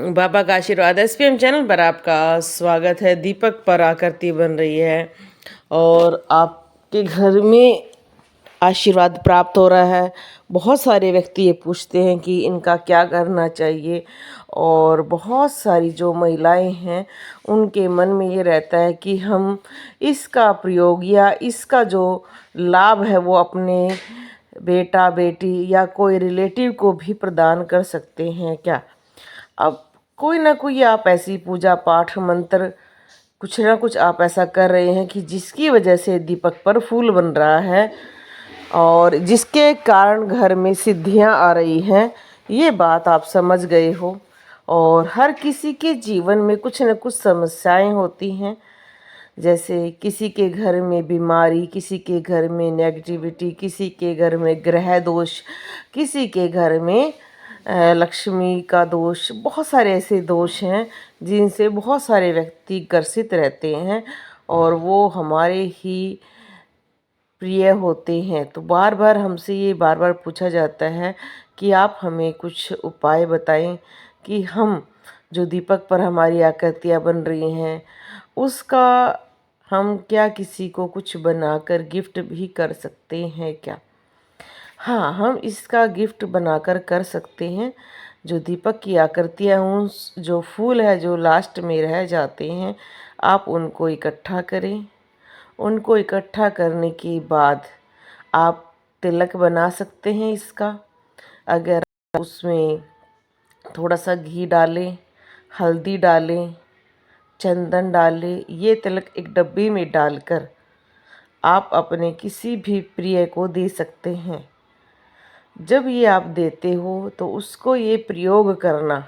बाबा का आशीर्वाद SPM channel पर आपका स्वागत है। दीपक पर आकृति बन रही है और आपके घर में आशीर्वाद प्राप्त हो रहा है। बहुत सारे व्यक्ति ये पूछते हैं कि इनका क्या करना चाहिए, और बहुत सारी जो महिलाएं हैं उनके मन में ये रहता है कि हम इसका प्रयोग या इसका जो लाभ है वो अपने बेटा बेटी या कोई रिलेटिव को भी प्रदान कर सकते हैं क्या। अब कोई ना कोई आप ऐसी पूजा पाठ मंत्र कुछ ना कुछ आप ऐसा कर रहे हैं कि जिसकी वजह से दीपक पर फूल बन रहा है और जिसके कारण घर में सिद्धियां आ रही हैं। ये बात आप समझ गए हो। और हर किसी के जीवन में कुछ न कुछ समस्याएं होती हैं, जैसे किसी के घर में बीमारी, किसी के घर में नेगेटिविटी, किसी के घर में ग्रह दोष, किसी के घर में लक्ष्मी का दोष। बहुत सारे ऐसे दोष हैं जिनसे बहुत सारे व्यक्ति ग्रसित रहते हैं और वो हमारे ही प्रिय होते हैं। तो बार बार हमसे ये बार बार पूछा जाता है कि आप हमें कुछ उपाय बताएं कि हम जो दीपक पर हमारी आकृतियाँ बन रही हैं उसका हम क्या किसी को कुछ बनाकर गिफ्ट भी कर सकते हैं क्या। हाँ, हम इसका गिफ्ट बनाकर कर सकते हैं। जो दीपक की आकृतियाँ उन जो फूल है जो लास्ट में रह जाते हैं, आप उनको इकट्ठा करें। उनको इकट्ठा करने के बाद आप तिलक बना सकते हैं इसका। अगर उसमें थोड़ा सा घी डालें, हल्दी डालें, चंदन डालें, ये तिलक एक डब्बी में डालकर आप अपने किसी भी प्रिय को दे सकते हैं। जब ये आप देते हो तो उसको ये प्रयोग करना,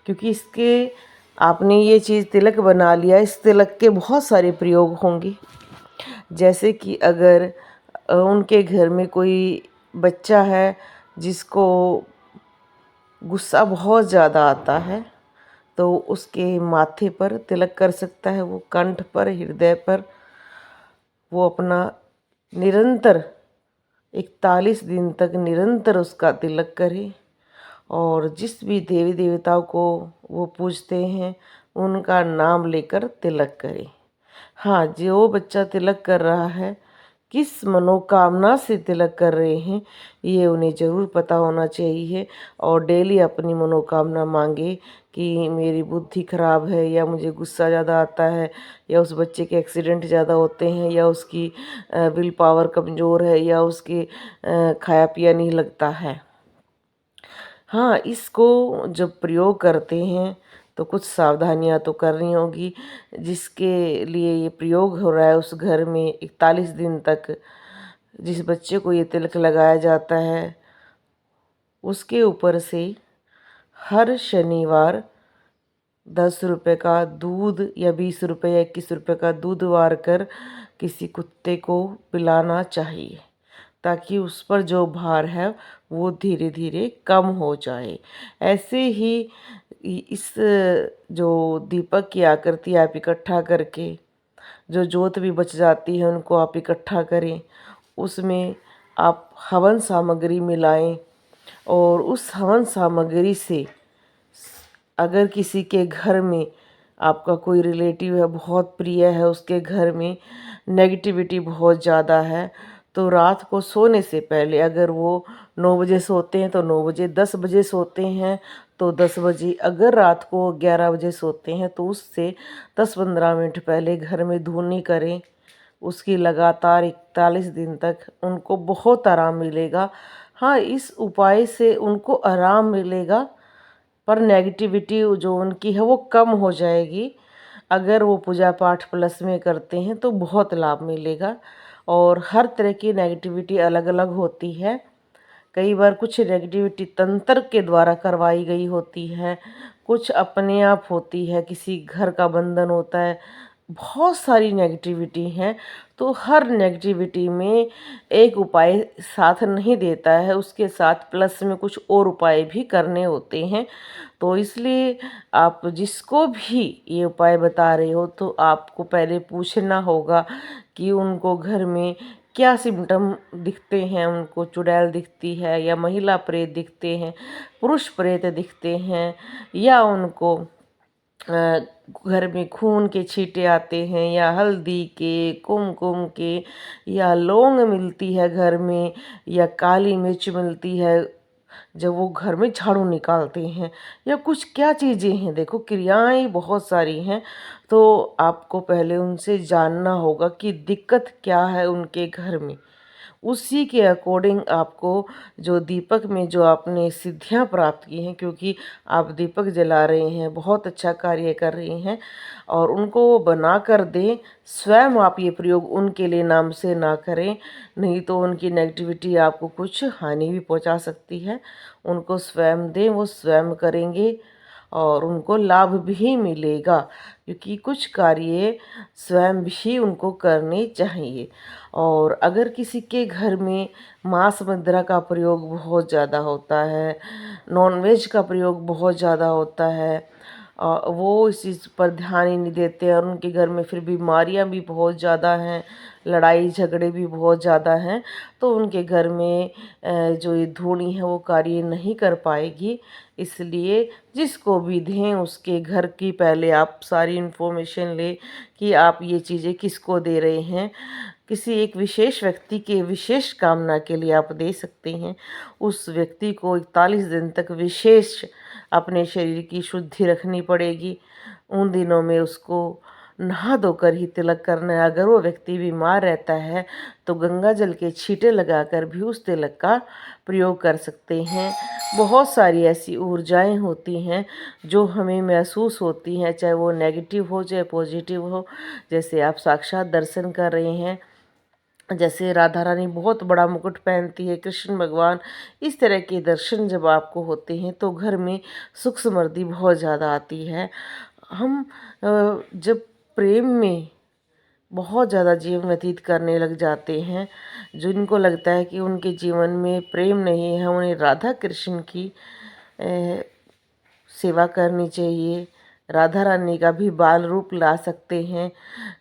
क्योंकि इसके आपने ये चीज़ तिलक बना लिया, इस तिलक के बहुत सारे प्रयोग होंगे। जैसे कि अगर उनके घर में कोई बच्चा है जिसको गुस्सा बहुत ज़्यादा आता है, तो उसके माथे पर तिलक कर सकता है। वो कंठ पर, हृदय पर वो अपना निरंतर 41 दिन तक निरंतर उसका तिलक करे। और जिस भी देवी देवताओं को वो पूजते हैं उनका नाम लेकर तिलक करें। हाँ, जो बच्चा तिलक कर रहा है किस मनोकामना से तिलक कर रहे हैं ये उन्हें ज़रूर पता होना चाहिए। और डेली अपनी मनोकामना मांगे कि मेरी बुद्धि खराब है, या मुझे गुस्सा ज़्यादा आता है, या उस बच्चे के एक्सीडेंट ज़्यादा होते हैं, या उसकी विल पावर कमज़ोर है, या उसके खाया पिया नहीं लगता है। हाँ, इसको जब प्रयोग करते हैं तो कुछ सावधानियां तो करनी होगी। जिसके लिए ये प्रयोग हो रहा है उस घर में 41 दिन तक जिस बच्चे को ये तिलक लगाया जाता है उसके ऊपर से हर शनिवार 10 रुपये का दूध या 20 रुपये या 21 रुपये का दूध वार कर किसी कुत्ते को पिलाना चाहिए, ताकि उस पर जो भार है वो धीरे धीरे कम हो जाए। ऐसे ही इस जो दीपक की आकृति आप इकट्ठा करके जो जोत भी बच जाती है उनको आप इकट्ठा करें, उसमें आप हवन सामग्री मिलाएं। और उस हवन सामग्री से अगर किसी के घर में आपका कोई रिलेटिव है, बहुत प्रिय है, उसके घर में नेगेटिविटी बहुत ज़्यादा है, तो रात को सोने से पहले अगर वो 9 बजे सोते हैं तो 9 बजे, 10 बजे सोते हैं तो 10 बजे, अगर रात को 11 बजे सोते हैं तो उससे 10-15 मिनट पहले घर में धुनी करें। उसकी लगातार 41 दिन तक उनको बहुत आराम मिलेगा। हाँ, इस उपाय से उनको आराम मिलेगा पर नेगेटिविटी जो उनकी है वो कम हो जाएगी। अगर वो पूजा पाठ प्लस में करते हैं तो बहुत लाभ मिलेगा। और हर तरह की नेगेटिविटी अलग अलग होती है। कई बार कुछ नेगेटिविटी तंत्र के द्वारा करवाई गई होती है, कुछ अपने आप होती है, किसी घर का बंधन होता है, बहुत सारी नेगेटिविटी हैं। तो हर नेगेटिविटी में एक उपाय साथ नहीं देता है, उसके साथ प्लस में कुछ और उपाय भी करने होते हैं। तो इसलिए आप जिसको भी ये उपाय बता रहे हो तो आपको पहले पूछना होगा कि उनको घर में क्या सिम्टम दिखते हैं उनको, चुड़ैल दिखती है या महिला प्रेत दिखते हैं, पुरुष प्रेत दिखते हैं, या उनको घर में खून के छींटे आते हैं, या हल्दी के, कुमकुम के, या लौंग मिलती है घर में, या काली मिर्च मिलती है जब वो घर में झाड़ू निकालते हैं, या कुछ क्या चीज़ें हैं। देखो क्रियाएं बहुत सारी हैं, तो आपको पहले उनसे जानना होगा कि दिक्कत क्या है उनके घर में। उसी के अकॉर्डिंग आपको जो दीपक में जो आपने सिद्धियां प्राप्त की हैं, क्योंकि आप दीपक जला रहे हैं, बहुत अच्छा कार्य कर रही हैं, और उनको वो बना कर दें। स्वयं आप ये प्रयोग उनके लिए नाम से ना करें, नहीं तो उनकी नेगेटिविटी आपको कुछ हानि भी पहुंचा सकती है। उनको स्वयं दें, वो स्वयं करेंगे और उनको लाभ भी मिलेगा, क्योंकि कुछ कार्य स्वयं भी उनको करने चाहिए। और अगर किसी के घर में मांस मदिरा का प्रयोग बहुत ज़्यादा होता है, नॉनवेज का प्रयोग बहुत ज़्यादा होता है, वो इस चीज़ पर ध्यान ही नहीं देते, और उनके घर में फिर बीमारियां भी बहुत ज़्यादा हैं, लड़ाई झगड़े भी बहुत ज़्यादा हैं, तो उनके घर में जो ये धूनी है वो कार्य नहीं कर पाएगी। इसलिए जिसको भी दें उसके घर की पहले आप सारी इन्फॉर्मेशन लें कि आप ये चीज़ें किसको दे रहे हैं। किसी एक विशेष व्यक्ति के विशेष कामना के लिए आप दे सकते हैं। उस व्यक्ति को 41 दिन तक विशेष अपने शरीर की शुद्धि रखनी पड़ेगी। उन दिनों में उसको नहा धोकर ही तिलक करना है। अगर वो व्यक्ति बीमार रहता है तो गंगा जल के छींटे लगाकर भी उस तिलक का प्रयोग कर सकते हैं। बहुत सारी ऐसी ऊर्जाएं होती हैं जो हमें महसूस होती हैं, चाहे वो नेगेटिव हो चाहे पॉजिटिव हो। जैसे आप साक्षात दर्शन कर रहे हैं, जैसे राधा रानी बहुत बड़ा मुकुट पहनती है, कृष्ण भगवान, इस तरह के दर्शन जब आपको होते हैं तो घर में सुख समृद्धि बहुत ज़्यादा आती है। हम जब प्रेम में बहुत ज़्यादा जीवन व्यतीत करने लग जाते हैं, जिनको लगता है कि उनके जीवन में प्रेम नहीं है, उन्हें राधा कृष्ण की सेवा करनी चाहिए। राधा रानी का भी बाल रूप ला सकते हैं,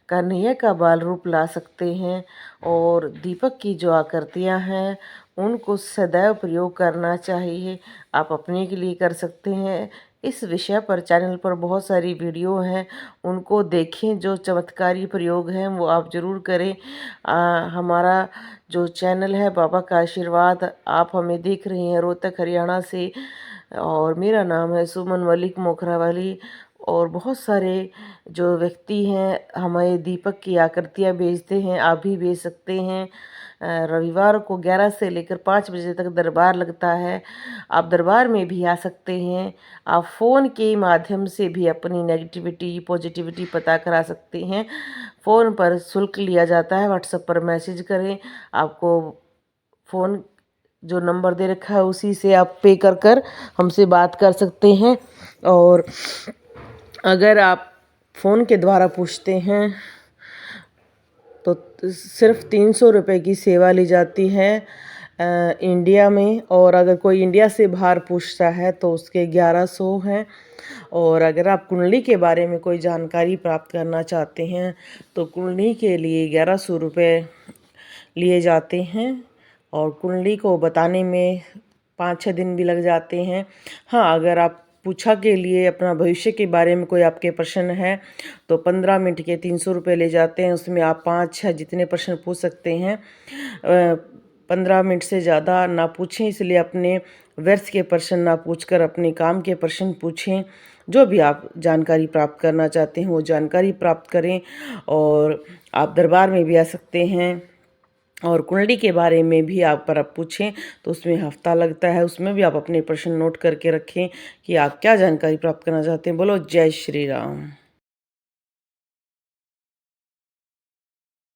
कन्हैया का बाल रूप ला सकते हैं, और दीपक की जो आकृतियाँ हैं उनको सदैव प्रयोग करना चाहिए। आप अपने के लिए कर सकते हैं। इस विषय पर चैनल पर बहुत सारी वीडियो हैं, उनको देखें। जो चमत्कारी प्रयोग हैं वो आप ज़रूर करें। हमारा जो चैनल है बाबा का आशीर्वाद, आप हमें देख रहे हैं रोहतक हरियाणा से, और मेरा नाम है सुमन मलिक मोखरावाली। और बहुत सारे जो व्यक्ति हैं हमें दीपक की आकृतियाँ भेजते हैं, आप भी भेज सकते हैं। रविवार को 11 से लेकर 5 बजे तक दरबार लगता है, आप दरबार में भी आ सकते हैं। आप फ़ोन के माध्यम से भी अपनी नेगेटिविटी पॉजिटिविटी पता करा सकते हैं। फ़ोन पर शुल्क लिया जाता है, व्हाट्सएप पर मैसेज करें, आपको फ़ोन जो नंबर दे रखा है उसी से आप पे कर कर हमसे बात कर सकते हैं। और अगर आप फ़ोन के द्वारा पूछते हैं तो सिर्फ 300 रुपये की सेवा ली जाती है इंडिया में, और अगर कोई इंडिया से बाहर पूछता है तो उसके 1100 हैं। और अगर आप कुंडली के बारे में कोई जानकारी प्राप्त करना चाहते हैं तो कुंडली के लिए 1100 रुपये लिए जाते हैं, और कुंडली को बताने में 5-6 दिन भी लग जाते हैं। हाँ, अगर आप पूछा के लिए अपना भविष्य के बारे में कोई आपके प्रश्न है तो 15 मिनट के 300 रुपये ले जाते हैं। उसमें आप 5-6 जितने प्रश्न पूछ सकते हैं। 15 मिनट से ज़्यादा ना पूछें, इसलिए अपने व्यर्थ के प्रश्न ना पूछकर अपने काम के प्रश्न पूछें। जो भी आप जानकारी प्राप्त करना चाहते हैं वो जानकारी प्राप्त करें। और आप दरबार में भी आ सकते हैं, और कुंडली के बारे में भी आप पर आप पूछें तो उसमें हफ्ता लगता है, उसमें भी आप अपने प्रश्न नोट करके रखें कि आप क्या जानकारी प्राप्त करना चाहते हैं। बोलो जय श्री राम।